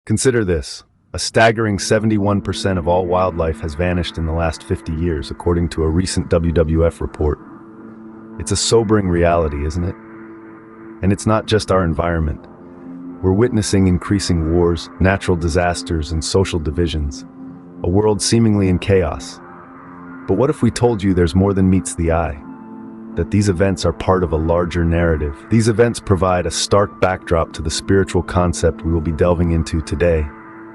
Consider this. A staggering 71% of all wildlife has vanished in the last 50 years, according to a recent WWF report. It's a sobering reality, isn't it? And it's not just our environment. We're witnessing increasing wars, natural disasters, and social divisions. A world seemingly in chaos. But what if we told you there's more than meets the eye? That these events are part of a larger narrative. These events provide a stark backdrop to the spiritual concept we will be delving into today,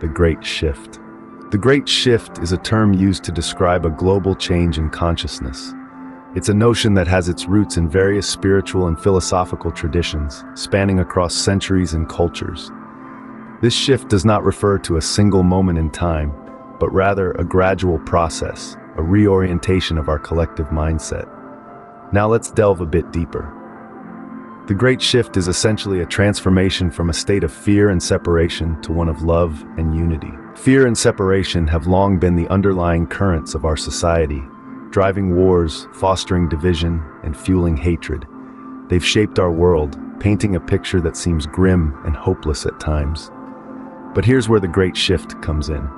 the Great Shift. The Great Shift is a term used to describe a global change in consciousness. It's a notion that has its roots in various spiritual and philosophical traditions, spanning across centuries and cultures. This shift does not refer to a single moment in time, but rather a gradual process, a reorientation of our collective mindset. Now let's delve a bit deeper. The Great Shift is essentially a transformation from a state of fear and separation to one of love and unity. Fear and separation have long been the underlying currents of our society, driving wars, fostering division, and fueling hatred. They've shaped our world, painting a picture that seems grim and hopeless at times. But here's where the Great Shift comes in.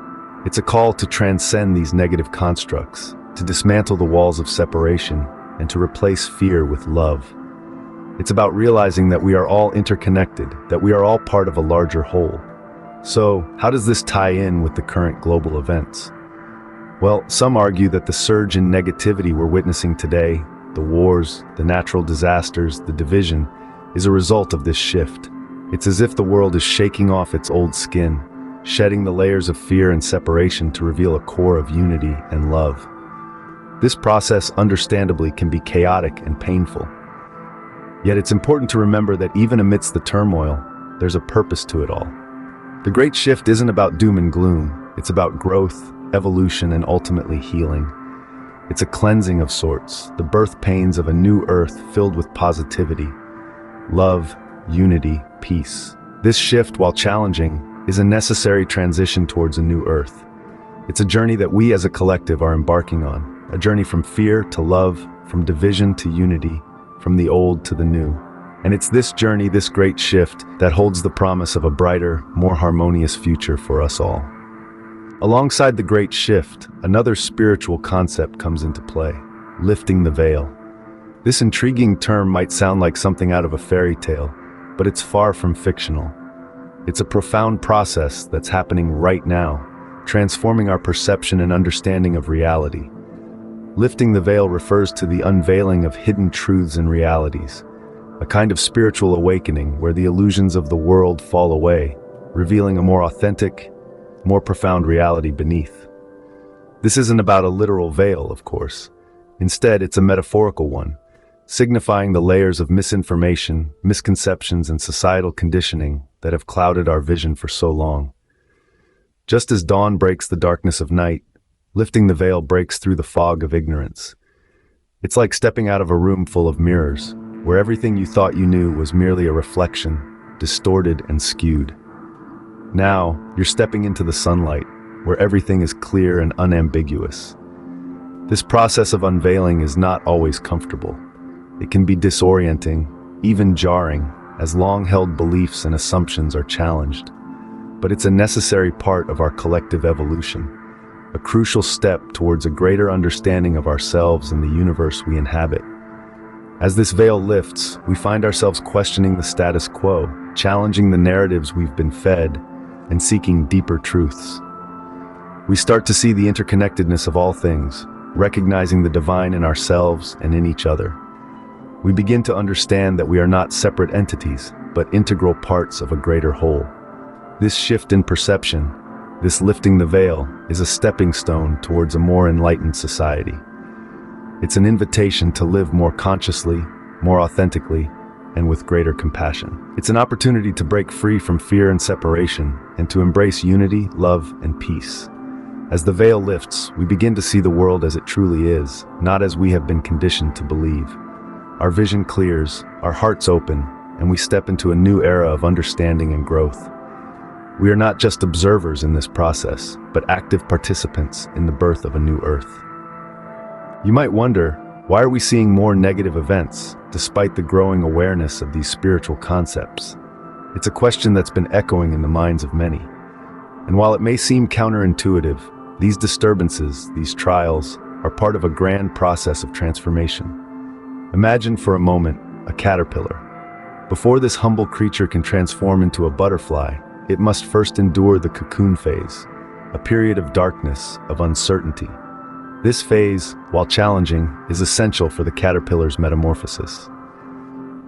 It's a call to transcend these negative constructs, to dismantle the walls of separation, and to replace fear with love. It's about realizing that we are all interconnected, that we are all part of a larger whole. So, how does this tie in with the current global events? Well, some argue that the surge in negativity we're witnessing today, the wars, the natural disasters, the division, is a result of this shift. It's as if the world is shaking off its old skin, shedding the layers of fear and separation to reveal a core of unity and love. This process, understandably, can be chaotic and painful. Yet it's important to remember that even amidst the turmoil, there's a purpose to it all. The Great Shift isn't about doom and gloom. It's about growth, evolution, and ultimately healing. It's a cleansing of sorts, the birth pains of a new earth filled with positivity, love, unity, peace. This shift, while challenging, is a necessary transition towards a new earth. It's a journey that we as a collective are embarking on. A journey from fear to love, from division to unity, from the old to the new. And it's this journey, this great shift, that holds the promise of a brighter, more harmonious future for us all. Alongside the Great Shift, another spiritual concept comes into play: lifting the veil. This intriguing term might sound like something out of a fairy tale, but it's far from fictional. It's a profound process that's happening right now, transforming our perception and understanding of reality. Lifting the veil refers to the unveiling of hidden truths and realities, a kind of spiritual awakening where the illusions of the world fall away, revealing a more authentic, more profound reality beneath. This isn't about a literal veil, of course. Instead, it's a metaphorical one, signifying the layers of misinformation, misconceptions, and societal conditioning that have clouded our vision for so long. Just as dawn breaks the darkness of night, lifting the veil breaks through the fog of ignorance. It's like stepping out of a room full of mirrors, where everything you thought you knew was merely a reflection, distorted and skewed. Now, you're stepping into the sunlight, where everything is clear and unambiguous. This process of unveiling is not always comfortable. It can be disorienting, even jarring, as long-held beliefs and assumptions are challenged. But it's a necessary part of our collective evolution, a crucial step towards a greater understanding of ourselves and the universe we inhabit. As this veil lifts, we find ourselves questioning the status quo, challenging the narratives we've been fed, and seeking deeper truths. We start to see the interconnectedness of all things, recognizing the divine in ourselves and in each other. We begin to understand that we are not separate entities, but integral parts of a greater whole. This shift in perception, this lifting the veil, is a stepping stone towards a more enlightened society. It's an invitation to live more consciously, more authentically, and with greater compassion. It's an opportunity to break free from fear and separation, and to embrace unity, love, and peace. As the veil lifts, we begin to see the world as it truly is, not as we have been conditioned to believe. Our vision clears, our hearts open, and we step into a new era of understanding and growth. We are not just observers in this process, but active participants in the birth of a new earth. You might wonder, why are we seeing more negative events, despite the growing awareness of these spiritual concepts? It's a question that's been echoing in the minds of many. And while it may seem counterintuitive, these disturbances, these trials, are part of a grand process of transformation. Imagine for a moment a caterpillar. Before this humble creature can transform into a butterfly, it must first endure the cocoon phase, a period of darkness, of uncertainty. This phase, while challenging, is essential for the caterpillar's metamorphosis.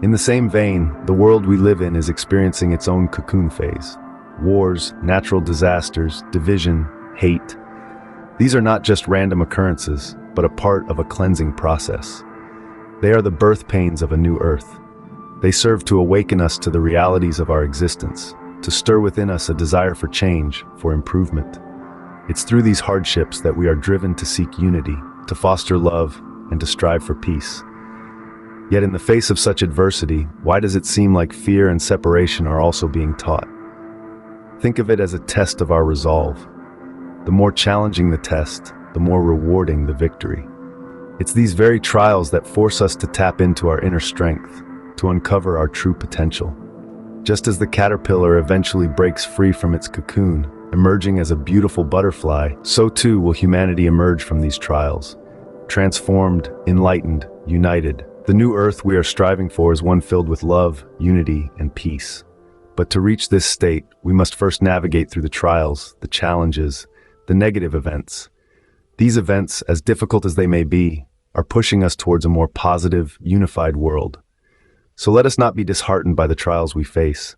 In the same vein, the world we live in is experiencing its own cocoon phase. Wars, natural disasters, division, hate. These are not just random occurrences, but a part of a cleansing process. They are the birth pains of a new earth. They serve to awaken us to the realities of our existence, to stir within us a desire for change, for improvement. It's through these hardships that we are driven to seek unity, to foster love, and to strive for peace. Yet in the face of such adversity, why does it seem like fear and separation are also being taught? Think of it as a test of our resolve. The more challenging the test, the more rewarding the victory. It's these very trials that force us to tap into our inner strength, to uncover our true potential. Just as the caterpillar eventually breaks free from its cocoon, emerging as a beautiful butterfly, so too will humanity emerge from these trials. Transformed, enlightened, united. The new earth we are striving for is one filled with love, unity, and peace. But to reach this state, we must first navigate through the trials, the challenges, the negative events. These events, as difficult as they may be, are pushing us towards a more positive, unified world. So let us not be disheartened by the trials we face.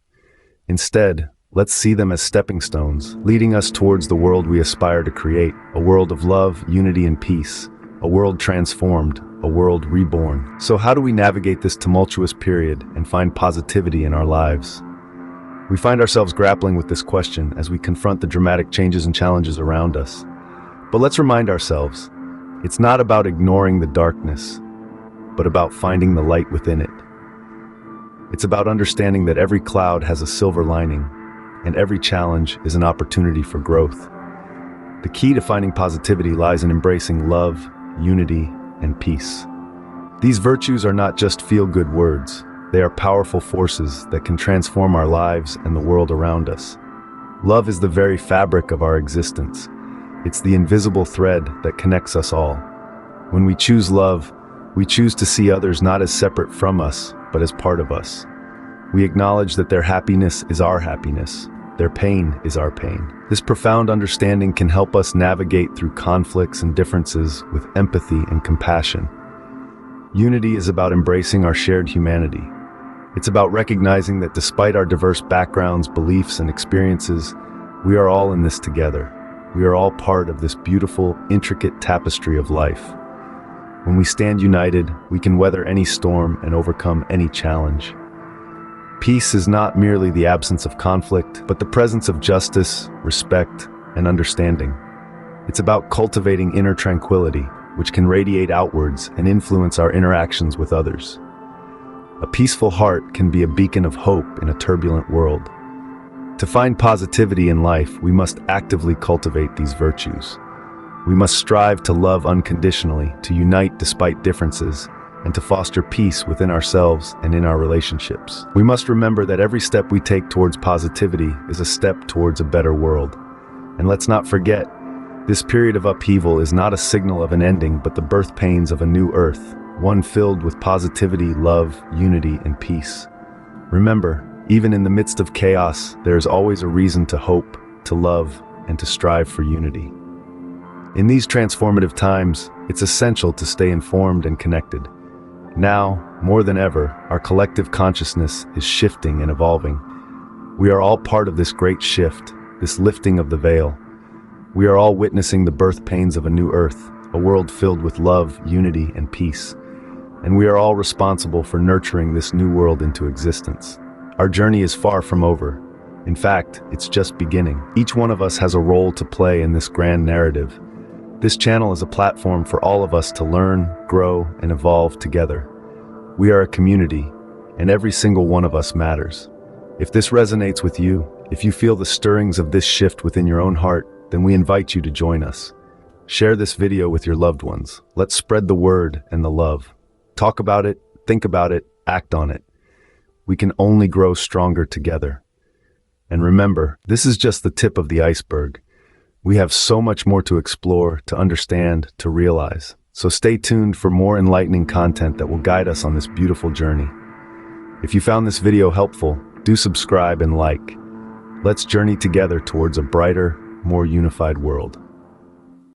Instead, let's see them as stepping stones, leading us towards the world we aspire to create, a world of love, unity, and peace, a world transformed, a world reborn. So how do we navigate this tumultuous period and find positivity in our lives? We find ourselves grappling with this question as we confront the dramatic changes and challenges around us. But let's remind ourselves, it's not about ignoring the darkness, but about finding the light within it. It's about understanding that every cloud has a silver lining, and every challenge is an opportunity for growth. The key to finding positivity lies in embracing love, unity, and peace. These virtues are not just feel-good words. They are powerful forces that can transform our lives and the world around us. Love is the very fabric of our existence. It's the invisible thread that connects us all. When we choose love, we choose to see others not as separate from us, but as part of us. We acknowledge that their happiness is our happiness. Their pain is our pain. This profound understanding can help us navigate through conflicts and differences with empathy and compassion. Unity is about embracing our shared humanity. It's about recognizing that despite our diverse backgrounds, beliefs, and experiences, we are all in this together. We are all part of this beautiful, intricate tapestry of life. When we stand united, we can weather any storm and overcome any challenge. Peace is not merely the absence of conflict, but the presence of justice, respect, and understanding. It's about cultivating inner tranquility, which can radiate outwards and influence our interactions with others. A peaceful heart can be a beacon of hope in a turbulent world. To find positivity in life, we must actively cultivate these virtues. We must strive to love unconditionally, to unite despite differences, and to foster peace within ourselves and in our relationships. We must remember that every step we take towards positivity is a step towards a better world. And let's not forget, this period of upheaval is not a signal of an ending, but the birth pains of a new earth, one filled with positivity, love, unity, and peace. Remember, even in the midst of chaos, there is always a reason to hope, to love, and to strive for unity. In these transformative times, it's essential to stay informed and connected. Now, more than ever, our collective consciousness is shifting and evolving. We are all part of this great shift, this lifting of the veil. We are all witnessing the birth pains of a new earth, a world filled with love, unity, and peace. And we are all responsible for nurturing this new world into existence. Our journey is far from over. In fact, it's just beginning. Each one of us has a role to play in this grand narrative. This channel is a platform for all of us to learn, grow, and evolve together. We are a community, and every single one of us matters. If this resonates with you, if you feel the stirrings of this shift within your own heart, then we invite you to join us. Share this video with your loved ones. Let's spread the word and the love. Talk about it, think about it, act on it. We can only grow stronger together. And remember, this is just the tip of the iceberg. We have so much more to explore, to understand, to realize. So stay tuned for more enlightening content that will guide us on this beautiful journey. If you found this video helpful, do subscribe and like. Let's journey together towards a brighter, more unified world.